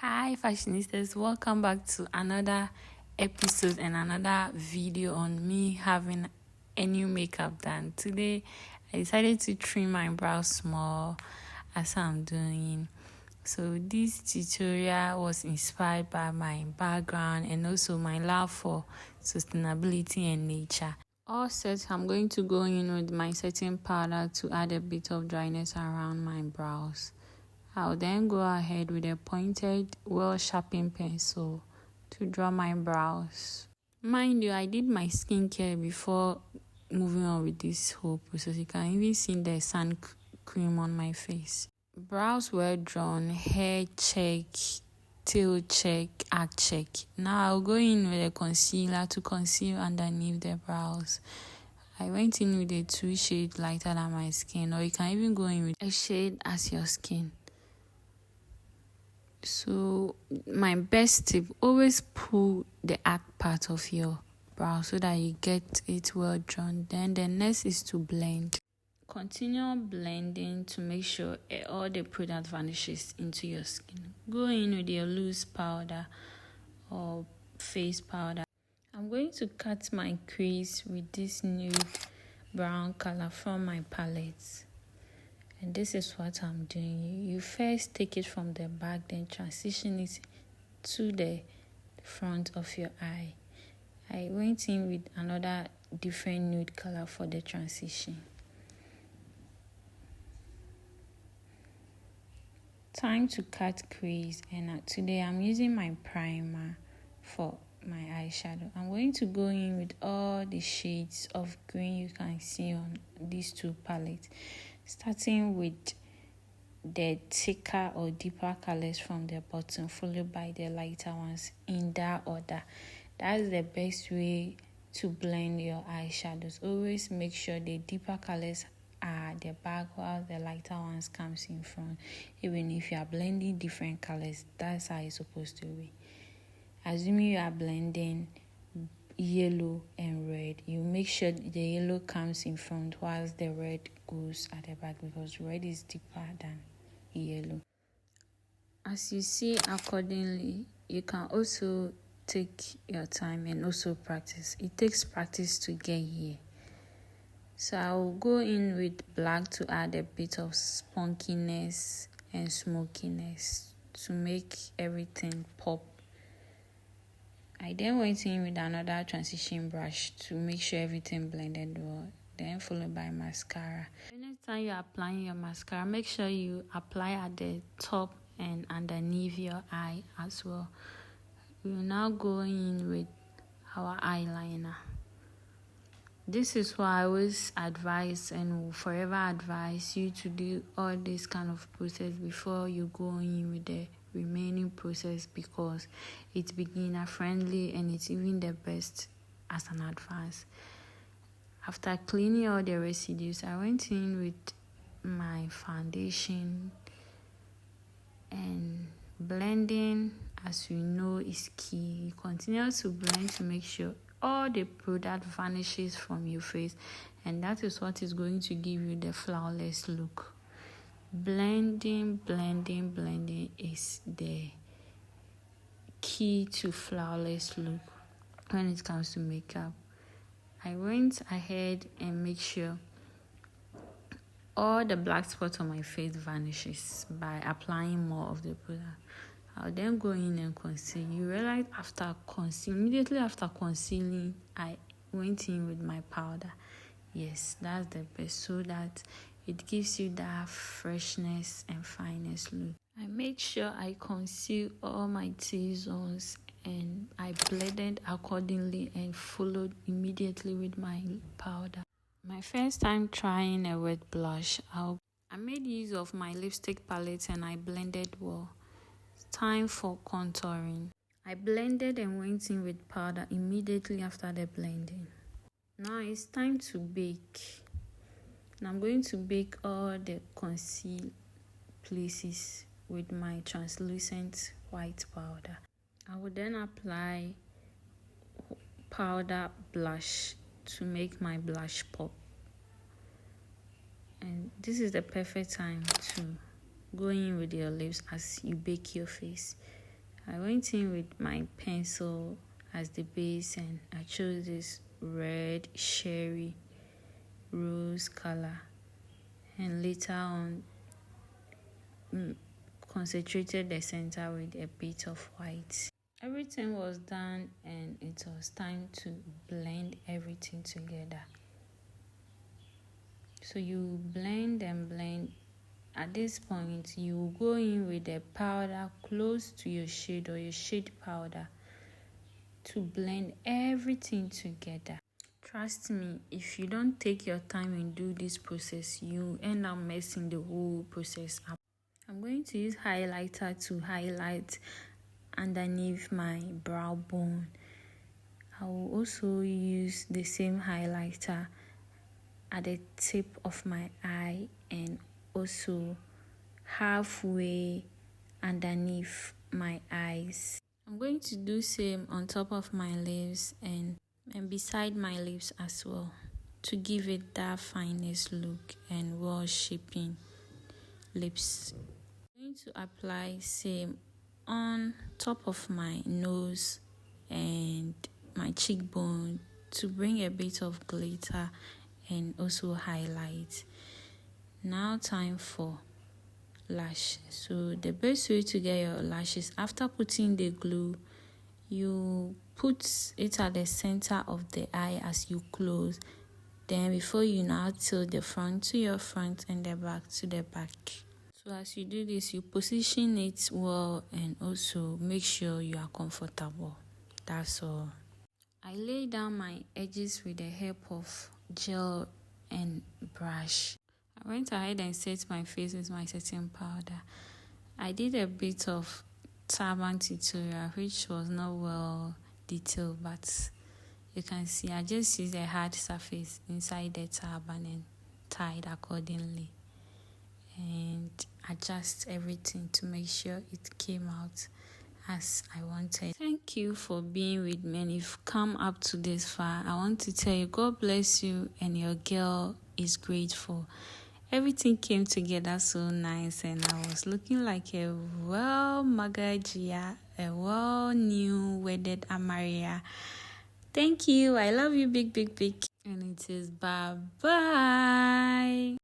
Hi fashionistas, welcome back to another episode and another video on me having a new makeup done. Today I decided to trim my brows small as I'm doing. So this tutorial was inspired by my background and also my love for sustainability and nature. All set, I'm going to go in with my setting powder to add a bit of dryness around my brows. I'll then go ahead with a pointed, well-sharpened pencil to draw my brows. Mind you, I did my skincare before moving on with this whole process. You can even see the sun cream on my face. Brows were drawn, hair check, tail check, eye check. Now I'll go in with a concealer to conceal underneath the brows. I went in with a 2 shade lighter than my skin, or you can even go in with a shade as your skin. So my best tip, always pull the arc part of your brow so that you get it well drawn. Then the next is to blend. Continue blending to make sure all the product vanishes into your skin. Go in with your loose powder or face powder. I'm going to cut my crease with this nude brown color from my palette. And this is what I'm doing. You first take it from the back, then transition it to the front of your eye. I went in with another different nude color for the transition. Time to cut crease, and today I'm using my primer for my eyeshadow. I'm going to go in with all the shades of green you can see on these two palettes, starting with the thicker or deeper colors from the bottom, followed by the lighter ones in that order. That's the best way to blend your eyeshadows. Always make sure the deeper colors are the back while the lighter ones comes in front. Even if you are blending different colors, that's how it's supposed to be. Assuming you are blending yellow and red, you make sure the yellow comes in front whilst the red goes at the back, because red is deeper than yellow. As you see accordingly, you can also take your time and also practice. It takes practice to get here. So I will go in with black to add a bit of spunkiness and smokiness to make everything pop. I then went in with another transition brush to make sure everything blended well, then followed by mascara. Anytime you're applying your mascara, make sure you apply at the top and underneath your eye as well. We will now go in with our eyeliner. This is why I always advise and will forever advise you to do all this kind of process before you go in with the remaining process, because it's beginner friendly and it's even the best as an advance. After cleaning all the residues, I went in with my foundation, and blending, as we know, is key. You continue to blend to make sure all the product vanishes from your face, and that is what is going to give you the flawless look. Blending is the key to flawless look when it comes to makeup. I went ahead and make sure all the black spots on my face vanishes by applying more of the product. I'll then go in and conceal. You realize immediately after concealing, I went in with my powder. Yes, that's the best, so that it gives you that freshness and finest look. I made sure I conceal all my T-zones, and I blended accordingly and followed immediately with my powder. My first time trying a wet blush, I made use of my lipstick palette and I blended well. Time for contouring. I blended and went in with powder immediately after the blending. Now it's time to bake. Now I'm going to bake all the conceal places with my translucent white powder. I will then apply powder blush to make my blush pop. And this is the perfect time to go in with your lips as you bake your face. I went in with my pencil as the base, and I chose this red cherry rose color, and later on concentrated the center with a bit of white. Everything was done and it was time to blend everything together. So you blend and blend. At this point, you go in with the powder close to your shade or your shade powder to blend everything together. Trust me, if you don't take your time and do this process, you end up messing the whole process up. I'm going to use highlighter to highlight underneath my brow bone. I will also use the same highlighter at the tip of my eye and also halfway underneath my eyes. I'm going to do same on top of my lips and beside my lips as well to give it that finest look and well shaping lips. I'm going to apply same on top of my nose and my cheekbone to bring a bit of glitter and also highlight. Now time for lash. So the best way to get your lashes, after putting the glue, you put it at the center of the eye as you close. Then before you now tilt the front to your front and the back to the back. So as you do this, you position it well and also make sure you are comfortable. That's all. I lay down my edges with the help of gel and brush. I went ahead and set my face with my setting powder. I did a bit of turban tutorial which was not well detailed, but you can see I just used a hard surface inside the turban and tied accordingly and adjust everything to make sure it came out as I wanted. Thank you for being with me, and if you've come up to this far, I want to tell you God bless you and your girl is grateful. Everything came together so nice and I was looking like a magajia, a new wedded Amaria. Thank you. I love you big, and it is bye-bye.